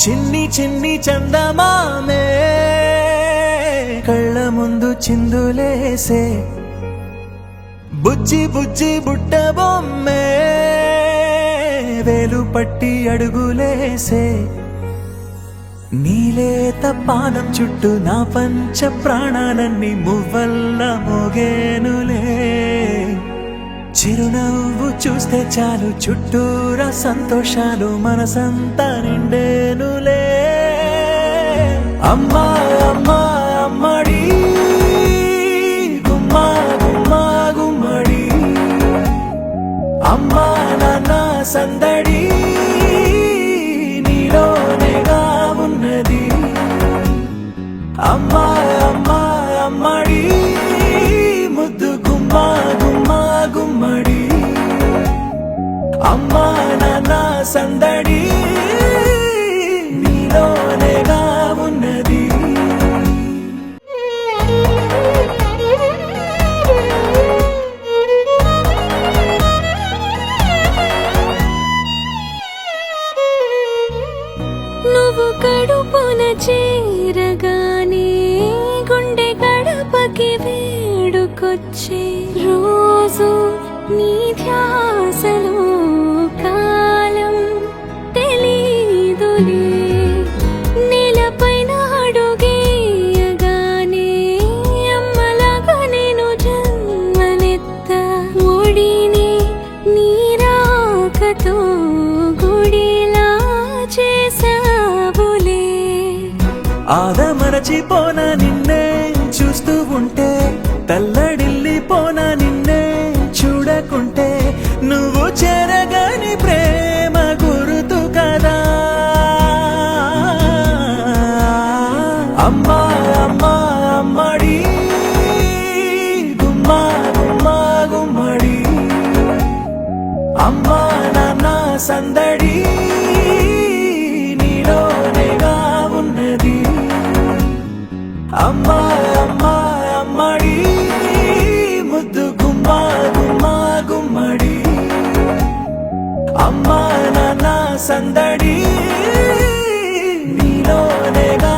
చిన్ని చిన్ని చందమామే కళ్ళ ముందు చిందులేసే బుజ్జి బుజ్జి బుట్ట బొమ్మే వేలు పట్టి అడుగులేసే నీలేత పానం చుట్టూ నా పంచ ప్రాణాలన్నీ మువ్వల్ల మోగేనులే చిరునవ్వు చూస్తే చాలు చుట్టూరా సంతోషాలు మనసంతా నిండేనులే అమ్మా అమ్మా అమ్మడి గుమ్మా గుమ్మా గుమ్మడి అమ్మా నాన్న సందడి నీలోనేగా ఉన్నది అమ్మా అమ్మా అమ్మడి ముద్దు గుమ్మా గుమ్మా గుమ్మడి అమ్మా నాన్న సందడి నీలోనేగా ఉన్నది నువ్వు కడుపున చేరగానే గుండె గడపకి వేడుకొచ్చే రోజు నీ ధ్యాసలో కాలం తెలీదులే నేలపైన అడుగేయగానే అమ్మలాగా నేను జన్మనెత్త ఒడిని నీ రాకతో గుడిలా చేసావులే ఆదమరచిపోనా నిన్నే చూస్తూ ఉంటే తల్లడిల్లిపోనా నిన్నే చూడకుంటే నువ్వు చెరగని ప్రేమ గురుతు కదా అమ్మా అమ్మా అమ్మడి గుమ్మా గుమ్మా గుమ్మడి అమ్మా నాన్న సందడి నీలోనేగా ఉన్నది అమ్మా అమ్మా అమ్మడి ముద్దు గుమ్మా గుమ్మా గుమ్మడి అమ్మా నాన్న సందడి నీలోనేగా